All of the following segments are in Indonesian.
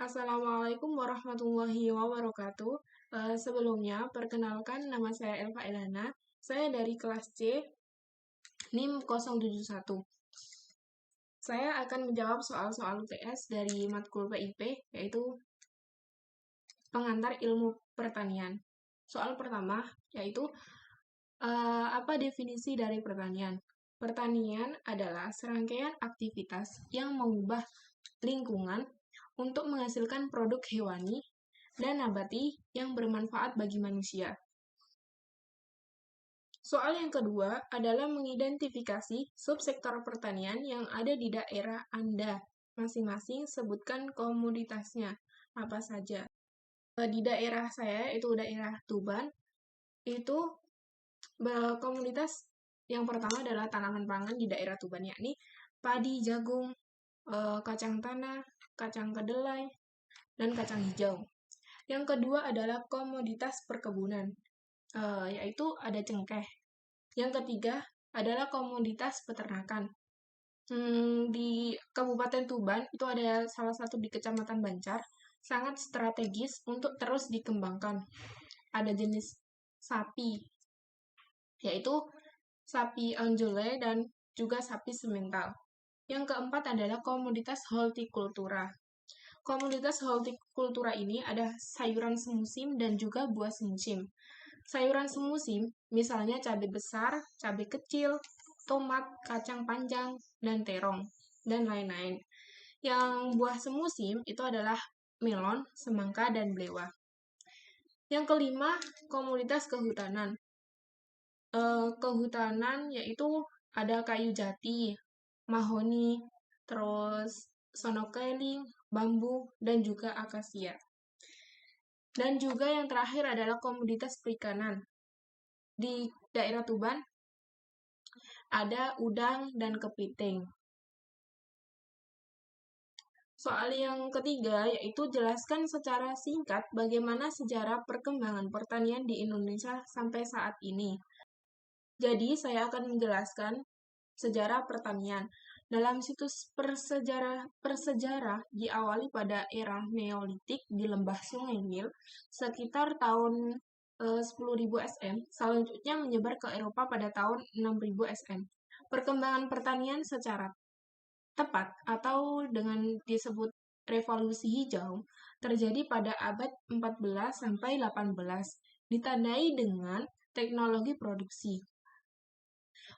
Assalamualaikum warahmatullahi wabarakatuh. Sebelumnya, perkenalkan nama saya Elva Elana. Saya dari kelas C, NIM 071. Saya akan menjawab soal-soal UTS dari matkul PIP, yaitu pengantar ilmu pertanian. Soal pertama, yaitu apa definisi dari pertanian? Pertanian adalah serangkaian aktivitas yang mengubah lingkungan untuk menghasilkan produk hewani dan nabati yang bermanfaat bagi manusia. Soal yang kedua adalah mengidentifikasi subsektor pertanian yang ada di daerah Anda. Masing-masing sebutkan komoditasnya, apa saja. Di daerah saya, itu daerah Tuban, itu komoditas yang pertama adalah tanaman pangan di daerah Tuban, yakni padi, jagung, kacang tanah, kacang kedelai, dan kacang hijau. Yang kedua adalah komoditas perkebunan, yaitu ada cengkeh. Yang ketiga adalah komoditas peternakan. Di Kabupaten Tuban, itu ada salah satu di Kecamatan Bancar, sangat strategis untuk terus dikembangkan. Ada jenis sapi, yaitu sapi anjole dan juga sapi semental. Yang keempat adalah komoditas hortikultura. Komoditas hortikultura ini ada sayuran semusim dan juga buah semusim. Sayuran semusim, misalnya cabai besar, cabai kecil, tomat, kacang panjang, dan terong, dan lain-lain. Yang buah semusim itu adalah melon, semangka, dan belewah. Yang kelima, komoditas kehutanan. Kehutanan yaitu ada kayu jati, mahoni, terus sono keling, bambu, dan juga akasia. Dan juga yang terakhir adalah komoditas perikanan. Di daerah Tuban ada udang dan kepiting. Soal yang ketiga yaitu jelaskan secara singkat bagaimana sejarah perkembangan pertanian di Indonesia sampai saat ini. Jadi, saya akan menjelaskan sejarah pertanian. Dalam situs persejarah diawali pada era Neolitik di lembah Sungai Nil sekitar tahun 10.000 SM, selanjutnya menyebar ke Eropa pada tahun 6.000 SM. Perkembangan pertanian secara tepat atau dengan disebut revolusi hijau terjadi pada abad 14 sampai 18, ditandai dengan teknologi produksi.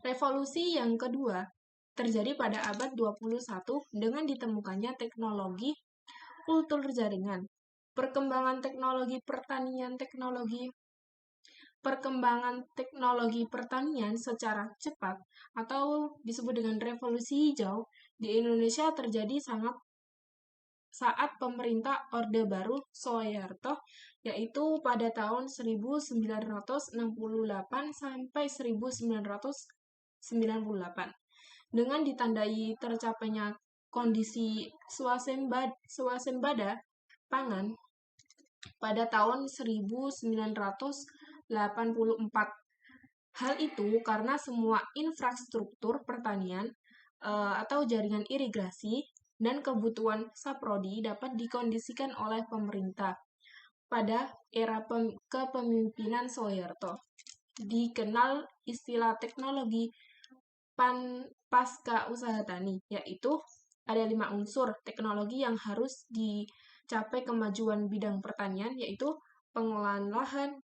Revolusi yang kedua terjadi pada abad 21 dengan ditemukannya teknologi kultur jaringan. Perkembangan teknologi pertanian secara cepat atau disebut dengan revolusi hijau di Indonesia terjadi saat pemerintah Orde Baru Soeharto, yaitu pada tahun 1968 sampai 1998, dengan ditandai tercapainya kondisi swasembada pangan pada tahun 1984. Hal itu karena semua infrastruktur pertanian atau jaringan irigasi dan kebutuhan saprodi dapat dikondisikan oleh pemerintah pada era kepemimpinan Soeharto. Dikenal istilah teknologi pasca usaha tani, yaitu ada 5 unsur teknologi yang harus dicapai kemajuan bidang pertanian, yaitu pengolahan lahan,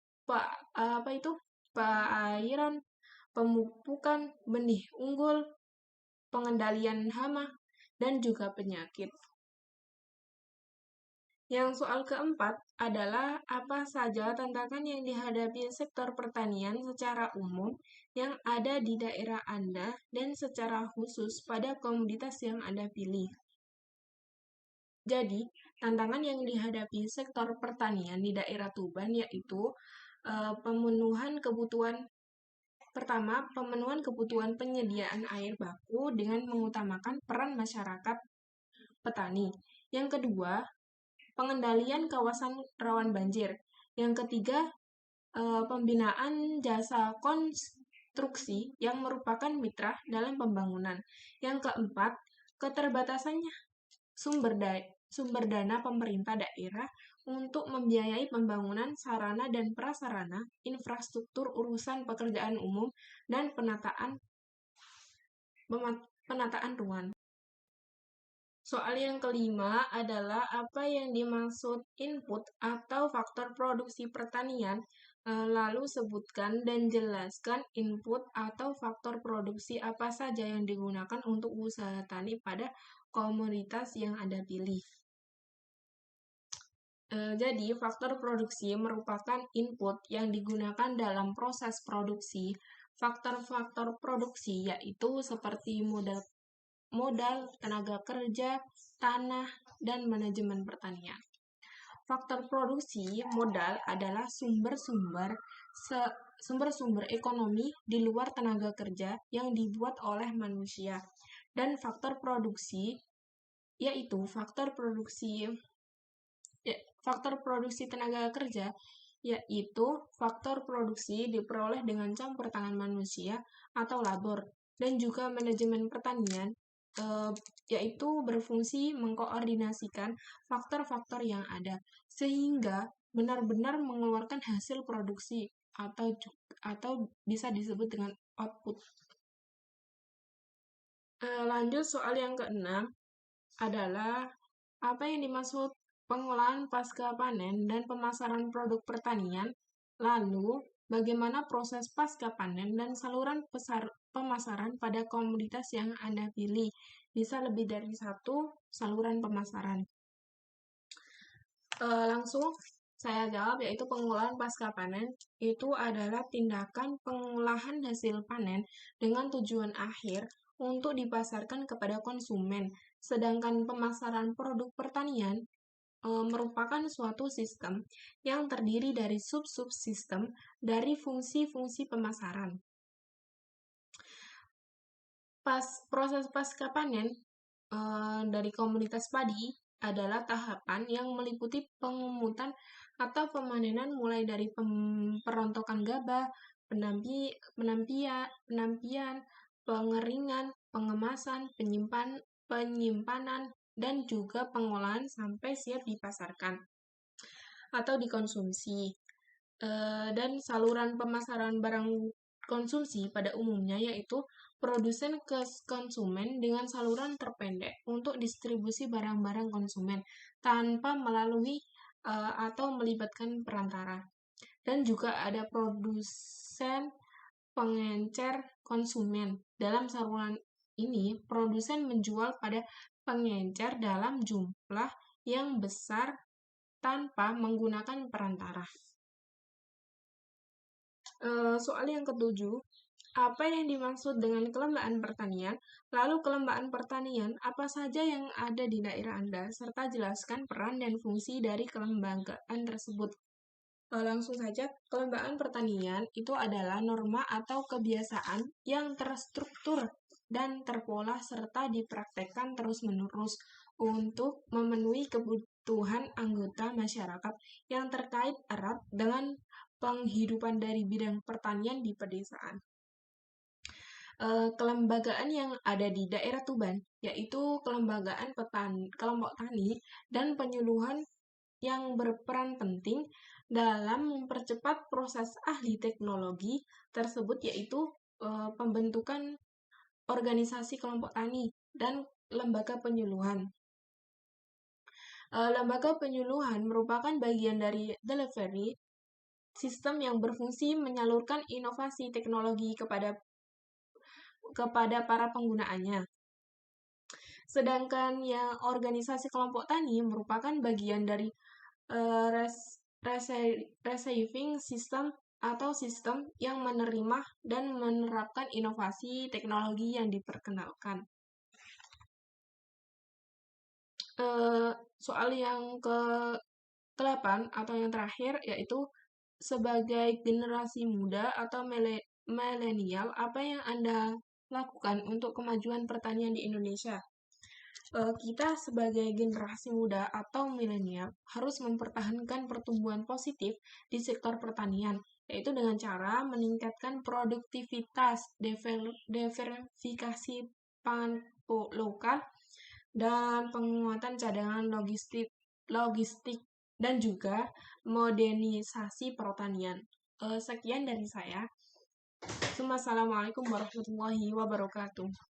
perairan, pemupukan benih unggul, pengendalian hama, dan juga penyakit. Yang soal keempat adalah apa saja tantangan yang dihadapi sektor pertanian secara umum yang ada di daerah Anda dan secara khusus pada komoditas yang Anda pilih. Jadi, tantangan yang dihadapi sektor pertanian di daerah Tuban yaitu pemenuhan kebutuhan penyediaan air baku dengan mengutamakan peran masyarakat petani. Yang kedua, pengendalian kawasan rawan banjir. Yang ketiga, pembinaan jasa konstruksi yang merupakan mitra dalam pembangunan. Yang keempat, keterbatasannya sumber dana pemerintah daerah untuk membiayai pembangunan sarana dan prasarana, infrastruktur urusan pekerjaan umum, dan penataan ruang. Soal yang kelima adalah apa yang dimaksud input atau faktor produksi pertanian. Lalu sebutkan dan jelaskan input atau faktor produksi apa saja yang digunakan untuk usaha tani pada komoditas yang Anda pilih. Jadi, faktor produksi merupakan input yang digunakan dalam proses produksi. Faktor-faktor produksi yaitu seperti modal, tenaga kerja, tanah, dan manajemen pertanian. Faktor produksi modal adalah sumber-sumber ekonomi di luar tenaga kerja yang dibuat oleh manusia. Dan faktor produksi yaitu faktor produksi tenaga kerja yaitu faktor produksi diperoleh dengan campur tangan manusia atau labor, dan juga manajemen pertanian yaitu berfungsi mengkoordinasikan faktor-faktor yang ada sehingga benar-benar mengeluarkan hasil produksi atau bisa disebut dengan output. Lanjut soal yang keenam adalah apa yang dimaksud pengolahan pasca panen dan pemasaran produk pertanian, lalu bagaimana proses pasca panen dan saluran pemasaran pada komoditas yang Anda pilih. Bisa lebih dari satu saluran pemasaran. Langsung saya jawab, yaitu pengolahan pasca panen itu adalah tindakan pengolahan hasil panen dengan tujuan akhir untuk dipasarkan kepada konsumen. Sedangkan pemasaran produk pertanian merupakan suatu sistem yang terdiri dari sub-subsistem dari fungsi-fungsi pemasaran. Proses pasca panen dari komoditas padi adalah tahapan yang meliputi pengumutan atau pemanenan mulai dari perontokan gabah, penampian, pengeringan, pengemasan, penyimpanan, dan juga pengolahan sampai siap dipasarkan atau dikonsumsi. Dan saluran pemasaran barang konsumsi pada umumnya yaitu produsen ke konsumen dengan saluran terpendek untuk distribusi barang-barang konsumen tanpa melalui atau melibatkan perantara. Dan juga ada produsen pengencer konsumen. Dalam saluran ini, produsen menjual pada pengencer dalam jumlah yang besar tanpa menggunakan perantara. Soal yang ketujuh, apa yang dimaksud dengan kelembagaan pertanian? Lalu kelembagaan pertanian apa saja yang ada di daerah Anda, serta jelaskan peran dan fungsi dari kelembagaan tersebut. Langsung saja, kelembagaan pertanian itu adalah norma atau kebiasaan yang terstruktur dan terpola serta dipraktekkan terus-menerus untuk memenuhi kebutuhan anggota masyarakat yang terkait erat dengan penghidupan dari bidang pertanian di pedesaan. Kelembagaan yang ada di daerah Tuban, yaitu kelembagaan kelompok tani dan penyuluhan yang berperan penting dalam mempercepat proses ahli teknologi tersebut, yaitu pembentukan organisasi kelompok tani dan lembaga penyuluhan. Lembaga penyuluhan merupakan bagian dari delivery sistem yang berfungsi menyalurkan inovasi teknologi kepada para penggunaannya. Sedangkan yang organisasi kelompok tani merupakan bagian dari receiving system atau sistem yang menerima dan menerapkan inovasi teknologi yang diperkenalkan. Soal yang ke-8 atau yang terakhir yaitu sebagai generasi muda atau milenial, apa yang Anda lakukan untuk kemajuan pertanian di Indonesia? Kita sebagai generasi muda atau milenial harus mempertahankan pertumbuhan positif di sektor pertanian, yaitu dengan cara meningkatkan produktivitas, diversifikasi pangan lokal, dan penguatan cadangan logistik dan juga modernisasi pertanian. Sekian dari saya. Assalamualaikum warahmatullahi wabarakatuh.